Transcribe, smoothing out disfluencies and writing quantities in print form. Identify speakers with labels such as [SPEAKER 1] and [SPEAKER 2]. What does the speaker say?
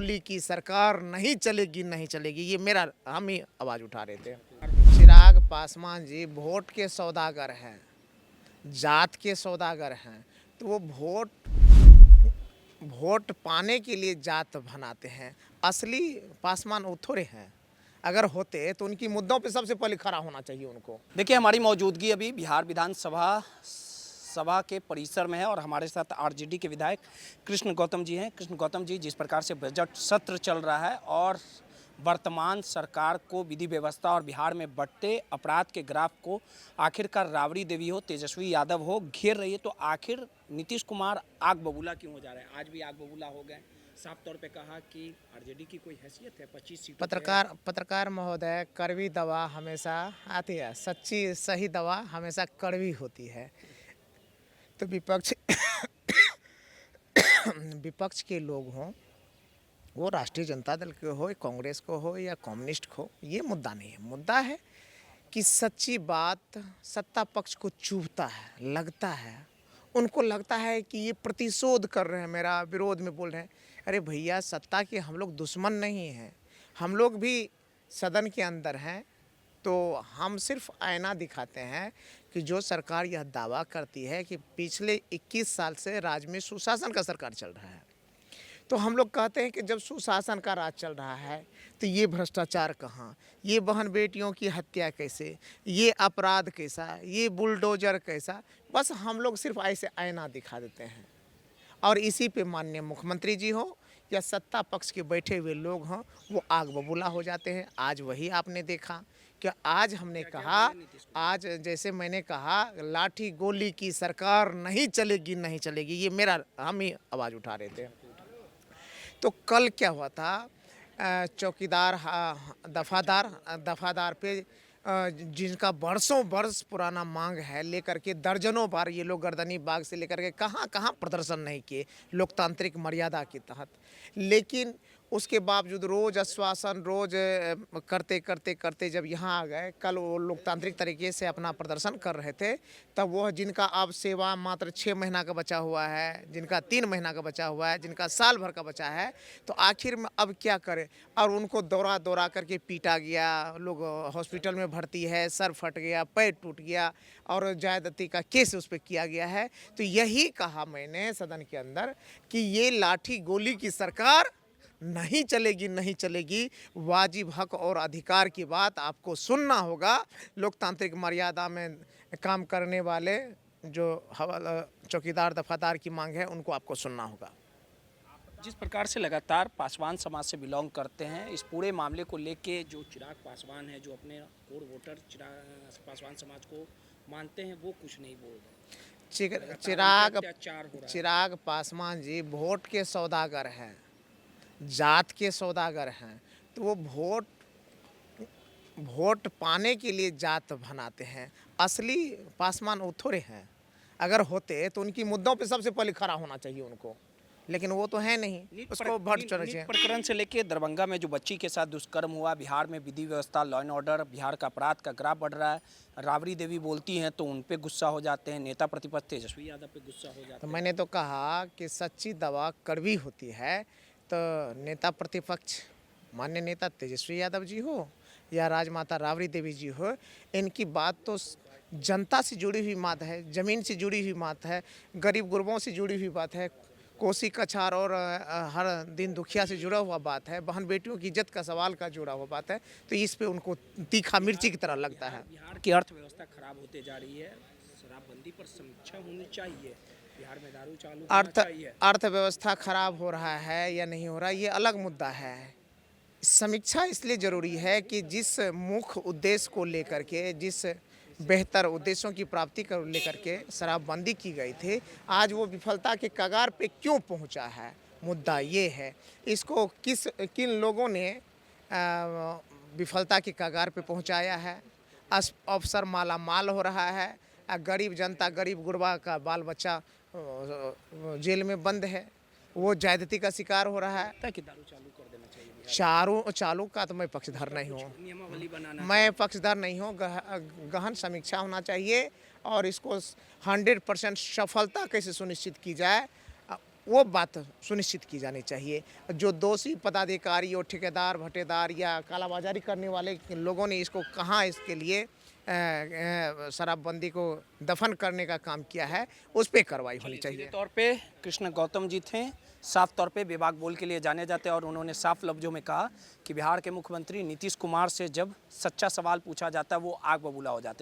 [SPEAKER 1] गोली की सरकार नहीं चलेगी नहीं चलेगी, ये मेरा हम ही आवाज़ उठा रहे थे। चिराग पासवान जी वोट के सौदागर हैं, जात के सौदागर हैं। तो वो वोट पाने के लिए जात बनाते हैं। असली पासवान वो थोड़े हैं। अगर होते तो उनकी मुद्दों पे सबसे पहले खड़ा होना चाहिए उनको।
[SPEAKER 2] देखिए, हमारी मौजूदगी अभी बिहार विधानसभा सभा के परिसर में है और हमारे साथ आरजेडी के विधायक कृष्ण गौतम जी हैं। कृष्ण गौतम जी, जिस प्रकार से बजट सत्र चल रहा है और वर्तमान सरकार को विधि व्यवस्था और बिहार में बढ़ते अपराध के ग्राफ को आखिरकार राबड़ी देवी हो, तेजस्वी यादव हो, घेर रही है, तो आखिर नीतीश कुमार आग बबूला क्यों हो जा रहे हैं? आज भी आग बबूला हो गए। साफ तौर पे कहा कि आरजेडी की कोई हैसियत है? 25 सीटों
[SPEAKER 1] पत्रकार महोदय, कड़वी दवा हमेशा आती है, सच्ची सही दवा हमेशा कड़वी होती है। तो विपक्ष के लोग हों, वो राष्ट्रीय जनता दल के हो, कांग्रेस को हो या कम्युनिस्ट को, ये मुद्दा नहीं है। मुद्दा है कि सच्ची बात सत्ता पक्ष को चुभता है, लगता है, उनको लगता है कि ये प्रतिशोध कर रहे हैं, मेरा विरोध में बोल रहे हैं। अरे भैया, सत्ता के हम लोग दुश्मन नहीं हैं, हम लोग भी सदन के अंदर हैं। तो हम सिर्फ आईना दिखाते हैं कि जो सरकार यह दावा करती है कि पिछले 21 साल से राज्य में सुशासन का सरकार चल रहा है, तो हम लोग कहते हैं कि जब सुशासन का राज चल रहा है तो ये भ्रष्टाचार कहाँ, ये बहन बेटियों की हत्या कैसे, ये अपराध कैसा, ये बुलडोजर कैसा। बस हम लोग सिर्फ ऐसे आईना दिखा देते हैं और इसी पे माननीय मुख्यमंत्री जी हो या सत्ता पक्ष के बैठे हुए लोग हों, वो आग बबूला हो जाते हैं। आज वही आपने देखा कि आज हमने कहा, आज जैसे मैंने कहा, लाठी गोली की सरकार नहीं चलेगी नहीं चलेगी, ये मेरा हम ही आवाज़ उठा रहे थे। तो कल क्या हुआ था, चौकीदार दफादार पे जिनका बरसों बरस पुराना मांग है, लेकर के दर्जनों बार ये लोग गर्दनी बाग से लेकर के कहाँ कहाँ प्रदर्शन नहीं किए लोकतांत्रिक मर्यादा के तहत। लेकिन उसके बावजूद रोज़ आश्वासन, रोज़ करते करते करते जब यहाँ आ गए, कल वो लोकतांत्रिक तरीके से अपना प्रदर्शन कर रहे थे, तब वह जिनका अब सेवा मात्र 6 महीना का बचा हुआ है, जिनका 3 महीना का बचा हुआ है, जिनका साल भर का बचा है, तो आखिर में अब क्या करें। और उनको दौड़ा दौड़ा करके पीटा गया, लोग हॉस्पिटल में भर्ती है, सर फट गया, पैर टूट गया और ज्यादती का केस उस पर किया गया है। तो यही कहा मैंने सदन के अंदर कि ये लाठी गोली की सरकार नहीं चलेगी नहीं चलेगी। वाजिब हक और अधिकार की बात आपको सुनना होगा। लोकतांत्रिक मर्यादा में काम करने वाले जो चौकीदार दफादार की मांग है, उनको आपको सुनना होगा।
[SPEAKER 2] जिस प्रकार से लगातार पासवान समाज से बिलोंग करते हैं, इस पूरे मामले को लेके जो चिराग पासवान है, जो अपने कोर वोटर पासवान समाज को मानते हैं, वो कुछ नहीं बोल रहे।
[SPEAKER 1] चिराग पासवान जी वोट के सौदागर हैं, जात के सौदागर हैं। तो वो वोट पाने के लिए जात बनाते हैं। असली पासवान वो थोड़े हैं। अगर होते तो उनकी मुद्दों पे सबसे पहले खड़ा होना चाहिए उनको, लेकिन वो तो है नहीं। उसको भट चढ़ चाहिए।
[SPEAKER 2] प्रकरण से लेके दरभंगा में जो बच्ची के साथ दुष्कर्म हुआ, बिहार में विधि व्यवस्था, लॉ एंड ऑर्डर, बिहार का अपराध का ग्राफ बढ़ रहा है। राबड़ी देवी बोलती हैं तो उन पे गुस्सा हो जाते हैं, नेता प्रतिपक्ष तेजस्वी यादव पे गुस्सा हो जाता है।
[SPEAKER 1] तो मैंने तो कहा कि सच्ची दवा कड़वी होती है। तो नेता प्रतिपक्ष माननीय नेता तेजस्वी यादव जी हो या राजमाता राबड़ी देवी जी हो, इनकी बात तो जनता से जुड़ी हुई बात है, ज़मीन से जुड़ी हुई बात है, गरीब गुरबों से जुड़ी हुई बात है, कोसी कछार और हर दिन दुखिया से जुड़ा हुआ बात है, बहन बेटियों की इज्जत का सवाल का जुड़ा हुआ बात है। तो इस पे उनको तीखा मिर्ची की तरह लगता है।
[SPEAKER 2] बिहार की अर्थव्यवस्था खराब होते जा रही है, शराबबंदी पर समीक्षा होनी चाहिए, बिहार में दारू चालू होना चाहिए।
[SPEAKER 1] अर्थव्यवस्था खराब हो रहा है या नहीं हो रहा, ये अलग मुद्दा है। समीक्षा इसलिए ज़रूरी है कि जिस मुख्य उद्देश्य को लेकर के, जिस बेहतर उद्देश्यों की प्राप्ति को लेकर के शराबबंदी की गई थी, आज वो विफलता के कगार पे क्यों पहुंचा है, मुद्दा ये है। इसको किन लोगों ने विफलता के कगार पे पहुंचाया है। अफसर माला माल हो रहा है, गरीब जनता, गरीब गुरबा का बाल बच्चा जेल में बंद है, वो ज्यादती का शिकार हो रहा है।
[SPEAKER 2] कि दारू चालू कर देना चाहिए।
[SPEAKER 1] चालू का तो मैं पक्षधर नहीं हूँ,
[SPEAKER 2] नियमावली बनाना,
[SPEAKER 1] मैं पक्षधर नहीं हूँ। गहन समीक्षा होना चाहिए और इसको 100% सफलता कैसे सुनिश्चित की जाए, वो बात सुनिश्चित की जानी चाहिए। जो दोषी पदाधिकारी और ठेकेदार भट्टेदार या कालाबाजारी करने वाले लोगों ने इसको कहाँ इसके लिए शराबबंदी को दफन करने का काम किया है, उस पे कार्रवाई होनी
[SPEAKER 2] सीधे
[SPEAKER 1] चाहिए।
[SPEAKER 2] तौर पे कृष्ण गौतम जी थे, साफ तौर पे बेबाक बोल के लिए जाने जाते हैं और उन्होंने साफ लफ्जों में कहा कि बिहार के मुख्यमंत्री नीतीश कुमार से जब सच्चा सवाल पूछा जाता है वो आग बबूला हो जाते हैं।